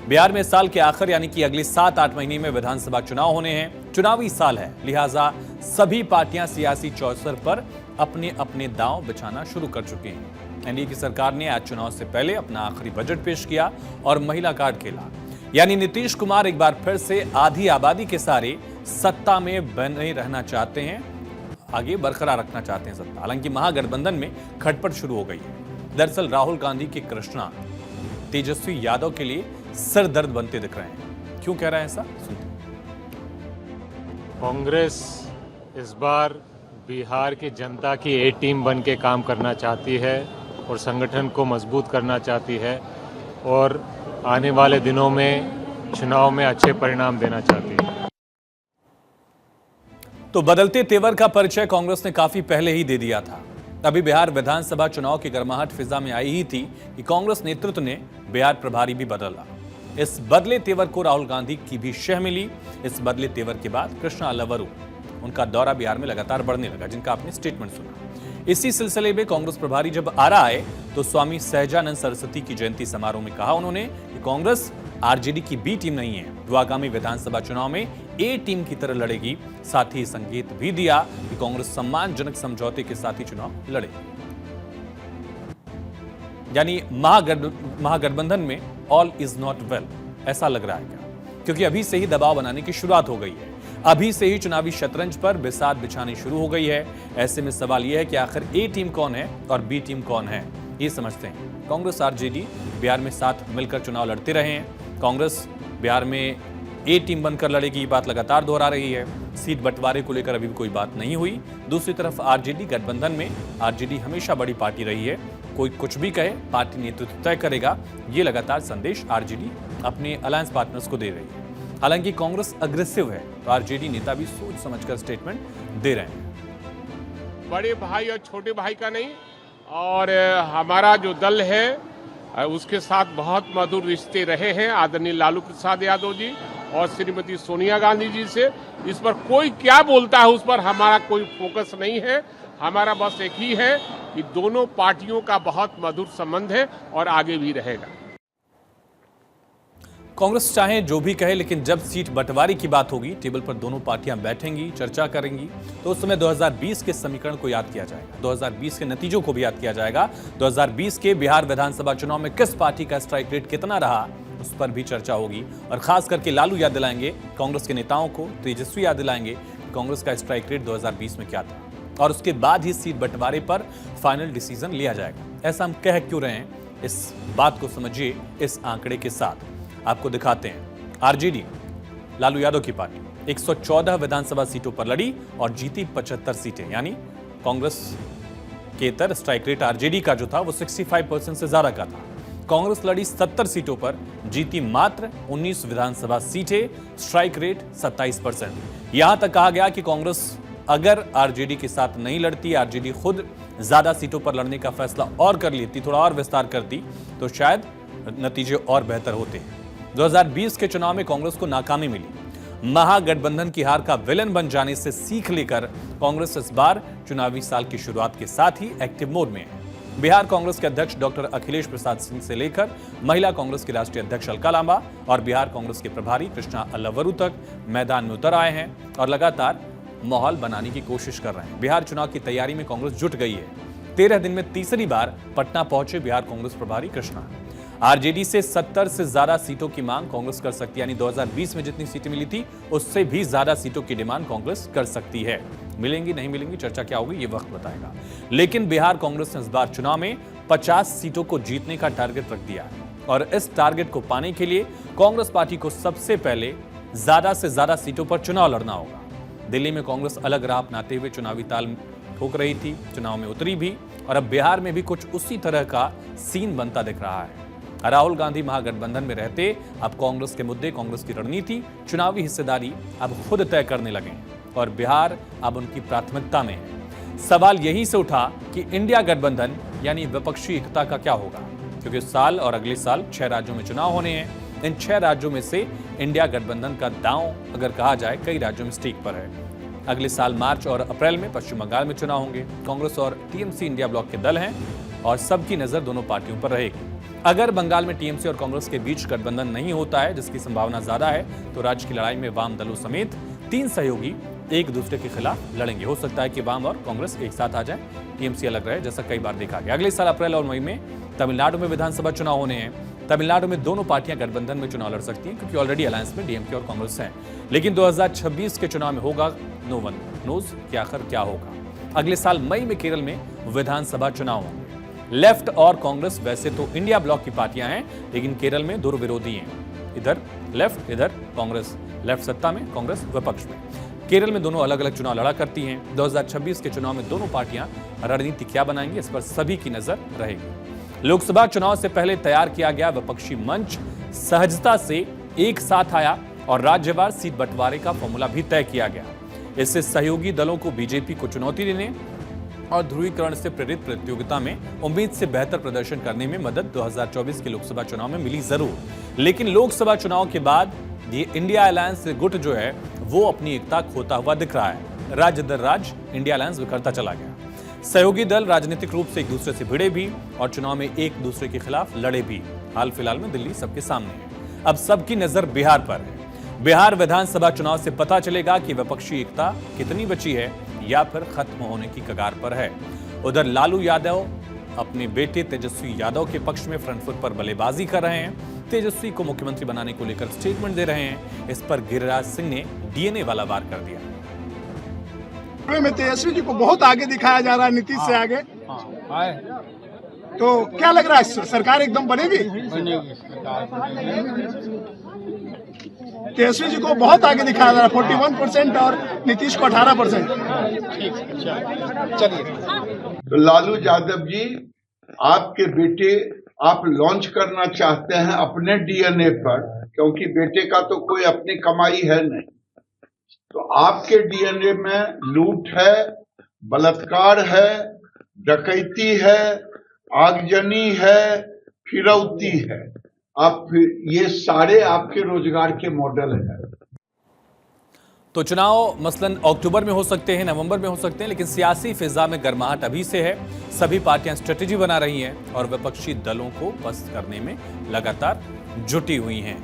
बिहार में साल के आखिर यानी कि अगले 7-8 महीने में विधानसभा चुनाव होने हैं। चुनावी साल है, लिहाजा सभी पार्टियां सियासी चौसर पर अपने अपने दांव बिछाना शुरू कर चुकी हैं। एनडीए की सरकार ने आज चुनाव से पहले अपना आखिरी बजट पेश किया और महिला कार्ड खेला, यानी नीतीश कुमार एक बार फिर से आधी आबादी के सारे सत्ता में बने रहना चाहते हैं, आगे बरकरार रखना चाहते हैं सत्ता। हालांकि महागठबंधन में खटपट शुरू हो गई है। दरअसल राहुल गांधी के कृष्णा तेजस्वी यादव के लिए सर दर्द बनते दिख रहे हैं। क्यों कह रहे हैं ऐसा, सुनते हैं। कांग्रेस इस बार बिहार की जनता की ए टीम बन के काम करना चाहती है और संगठन को मजबूत करना चाहती है और आने वाले दिनों में चुनाव में अच्छे परिणाम देना चाहती है। तो बदलते तेवर का परिचय कांग्रेस ने काफी पहले ही दे दिया था। अभी बिहार विधानसभा चुनाव की गर्माहट फिजा में आई ही थी कि कांग्रेस नेतृत्व ने बिहार प्रभारी भी बदला। इस बदले तेवर को राहुल गांधी की भी शह मिली। इस बदले तेवर के बाद कृष्णा अल्लावरू उनका दौरा बिहार में लगातार बढ़ने लगा, जिनका आपने स्टेटमेंट सुना। इसी सिलसिले में कांग्रेस प्रभारी जब आरा आए तो स्वामी सहजानंद सरस्वती की जयंती समारोह में कहा उन्होंने कि कांग्रेस आरजेडी की बी टीम नहीं है, वो आगामी विधानसभा चुनाव में ए टीम की तरह लड़ेगी। साथ ही संकेत भी दिया कि कांग्रेस सम्मानजनक समझौते के साथ ही चुनाव लड़ेगी, यानी महागठबंधन में ऑल इज नॉट वेल ऐसा लग रहा है क्या? क्योंकि अभी से ही दबाव बनाने की शुरुआत हो गई है, अभी से ही चुनावी शतरंज पर बिसात बिछानी शुरू हो गई है। ऐसे में सवाल यह है कि आखिर ए टीम कौन है और बी टीम कौन है, ये समझते हैं। कांग्रेस आरजेडी बिहार में साथ मिलकर चुनाव लड़ते रहे हैं। कांग्रेस बिहार में ए टीम बनकर लड़ेगी, ये बात लगातार दोहरा रही है। सीट बंटवारे को लेकर अभी भी कोई बात नहीं हुई। दूसरी तरफ आरजेडी गठबंधन में आरजेडी हमेशा बड़ी पार्टी रही है, कोई कुछ भी कहे पार्टी नेतृत्व तय करेगा, ये लगातार संदेश आरजेडी अपने अलायंस पार्टनर्स को दे रही है। हालांकि कांग्रेस अग्रेसिव है तो आरजेडी नेता भी सोच समझकर स्टेटमेंट दे रहे हैं। बड़े भाई और छोटे भाई का नहीं, और हमारा जो दल है उसके साथ बहुत मधुर रिश्ते रहे हैं आदरणीय लालू प्रसाद यादव जी और श्रीमती सोनिया गांधी जी से। इस पर कोई क्या बोलता है उस पर हमारा कोई फोकस नहीं है। हमारा बस एक ही है कि दोनों पार्टियों का बहुत मधुर संबंध है और आगे भी रहेगा। कांग्रेस चाहे जो भी कहे, लेकिन जब सीट बंटवारे की बात होगी, टेबल पर दोनों पार्टियां बैठेंगी, चर्चा करेंगी, तो उस समय 2020 के समीकरण को याद किया जाएगा, 2020 के नतीजों को भी याद किया जाएगा। 2020 के बिहार विधानसभा चुनाव में किस पार्टी का स्ट्राइक रेट कितना रहा, उस पर भी चर्चा होगी। और खास करके लालू याद दिलाएंगे कांग्रेस के नेताओं को, तेजस्वी याद दिलाएंगे कांग्रेस का स्ट्राइक रेट 2020 में क्या था, और उसके बाद ही सीट बंटवारे पर फाइनल डिसीजन लिया जाएगा। ऐसा हम कह क्यों रहे हैं, इस बात को समझिए इस आंकड़े के साथ। आपको दिखाते हैं। आरजेडी लालू यादव की पार्टी 114 विधानसभा सीटों पर लड़ी और जीती 75 सीटें, यानी कांग्रेस के तर स्ट्राइक रेट आरजेडी का जो था वो 65% से ज्यादा का था। कांग्रेस लड़ी 70 सीटों पर, जीती मात्र 19 विधानसभा सीटें, स्ट्राइक रेट 27%। यहां तक कहा गया कि कांग्रेस अगर आरजेडी के साथ नहीं लड़ती, आरजेडी खुद ज्यादा सीटों पर लड़ने का फैसला और कर लेती, थोड़ा और विस्तार करती, तो शायद नतीजे और बेहतर होते हैं। 2020 के चुनाव में कांग्रेस को नाकामी मिली। महागठबंधन की हार का विलन बन जाने से सीख लेकर कांग्रेस इस बार चुनावी साल की शुरुआत के साथ ही एक्टिव मोड में है। बिहार कांग्रेस के अध्यक्ष डॉक्टर अखिलेश प्रसाद सिंह से लेकर महिला कांग्रेस की राष्ट्रीय अध्यक्ष अलका लांबा और बिहार कांग्रेस के प्रभारी कृष्णा अल्लावरू तक मैदान में उतर आए हैं और लगातार माहौल बनाने की कोशिश कर रहे हैं। बिहार चुनाव की तैयारी में कांग्रेस जुट गई है। 13 दिन में तीसरी बार पटना पहुंचे बिहार कांग्रेस प्रभारी कृष्णा। आरजेडी से 70 से ज्यादा सीटों की मांग कांग्रेस कर सकती है, यानी 2020 में जितनी सीटें मिली थी उससे भी ज्यादा सीटों की डिमांड कांग्रेस कर सकती है। मिलेंगी नहीं मिलेंगी, चर्चा क्या होगी ये वक्त बताएगा। लेकिन बिहार कांग्रेस ने इस बार चुनाव में 50 सीटों को जीतने का टारगेट रख दिया है और इस टारगेट को पाने के लिए कांग्रेस पार्टी को सबसे पहले ज्यादा से ज्यादा सीटों पर चुनाव लड़ना होगा। दिल्ली में कांग्रेस अलग राह अपनाते हुए चुनावी ताल ठोक रही थी, चुनाव में उतरी भी, और अब बिहार में भी कुछ उसी तरह का सीन बनता दिख रहा है। राहुल गांधी महागठबंधन में रहते अब कांग्रेस के मुद्दे, कांग्रेस की रणनीति, चुनावी हिस्सेदारी अब खुद तय करने लगे हैं और बिहार अब उनकी प्राथमिकता में है। सवाल यहीं से उठा कि इंडिया गठबंधन यानी विपक्षी एकता का क्या होगा, क्योंकि इस साल और अगले साल 6 राज्यों में चुनाव होने हैं। इन 6 राज्यों में से इंडिया गठबंधन का दांव अगर कहा जाए कई राज्यों में स्टीक पर है। अगले साल मार्च और अप्रैल में पश्चिम बंगाल में चुनाव होंगे। कांग्रेस और टीएमसी इंडिया ब्लॉक के दल हैं और सबकी नजर दोनों पार्टियों पर रहेगी। अगर बंगाल में टीएमसी और कांग्रेस के बीच गठबंधन नहीं होता है, जिसकी संभावना ज्यादा है, तो राज्य की लड़ाई में वाम दलों समेत 3 सहयोगी एक दूसरे के खिलाफ लड़ेंगे। हो सकता है कि वाम और कांग्रेस एक साथ आ जाए, टीएमसी अलग रहे, जैसा कई बार देखा गया। अगले साल अप्रैल और मई में तमिलनाडु में विधानसभा चुनाव होने हैं। तमिलनाडु में दोनों पार्टियां गठबंधन में चुनाव लड़ सकती हैं, क्योंकि ऑलरेडी अलायंस में डीएमके और कांग्रेस हैं। लेकिन 2026 के चुनाव में होगा, नो वन नोज कि आखिर क्या होगा। अगले साल मई में केरल में विधानसभा चुनाव होंगे। लेफ्ट और कांग्रेस वैसे तो इंडिया ब्लॉक की पार्टियां हैं, लेकिन केरल में दो विरोधी हैं, इधर लेफ्ट इधर कांग्रेस। लेफ्ट सत्ता में, कांग्रेस विपक्ष में। केरल में दोनों अलग अलग चुनाव लड़ा करती हैं। 2026 के चुनाव में दोनों पार्टियां रणनीति क्या बनाएंगी, इस पर सभी की नजर रहेगी। लोकसभा चुनाव से पहले तैयार किया गया विपक्षी मंच सहजता से एक साथ आया और राज्यवार सीट बंटवारे का फॉर्मूला भी तय किया गया। इससे सहयोगी दलों को बीजेपी को चुनौती देने और ध्रुवीकरण से प्रेरित प्रतियोगिता में उम्मीद से बेहतर प्रदर्शन करने में मदद 2024 के लोकसभा चुनाव में मिली जरूर, लेकिन लोकसभा चुनाव के बाद ये इंडिया अलायंस गुट जो है वो अपनी एकता खोता हुआ दिख रहा है। राज्य दर राज्य इंडिया अलायंस बिखरता चला गया। सहयोगी दल राजनीतिक रूप से एक दूसरे से भिड़े भी और चुनाव में एक दूसरे के खिलाफ लड़े भी। हाल फिलहाल में दिल्ली सबके सामने है। अब सबकी नजर बिहार पर है। बिहार विधानसभा चुनाव से पता चलेगा कि विपक्षी एकता कितनी बची है या फिर खत्म होने की कगार पर है। उधर लालू यादव अपने बेटे तेजस्वी यादव के पक्ष में फ्रंट फुट पर बल्लेबाजी कर रहे हैं। तेजस्वी को मुख्यमंत्री बनाने को लेकर स्टेटमेंट दे रहे हैं। इस पर गिरिराज सिंह ने डीएनए वाला वार कर दिया। में तेजस्वी जी को बहुत आगे दिखाया जा रहा है, नीतीश से आगे। तो क्या लग रहा है, सरकार एकदम बनेगी? तेजस्वी जी को बहुत आगे दिखाया जा रहा है, 41% और नीतीश को 18%। चलिए, तो लालू यादव जी, आपके बेटे आप लॉन्च करना चाहते हैं अपने डीएनए पर, क्योंकि बेटे का तो कोई अपनी कमाई है नहीं, तो आपके डीएनए में लूट है, बलात्कार है, डकैती है, आगजनी है, फिरौती है। आप ये सारे आपके रोजगार के मॉडल हैं। तो चुनाव मसलन अक्टूबर में हो सकते हैं, नवंबर में हो सकते हैं, लेकिन सियासी फिजा में गर्माहट अभी से है। सभी पार्टियां स्ट्रेटेजी बना रही हैं और विपक्षी दलों को पस्त करने में लगातार जुटी हुई हैं।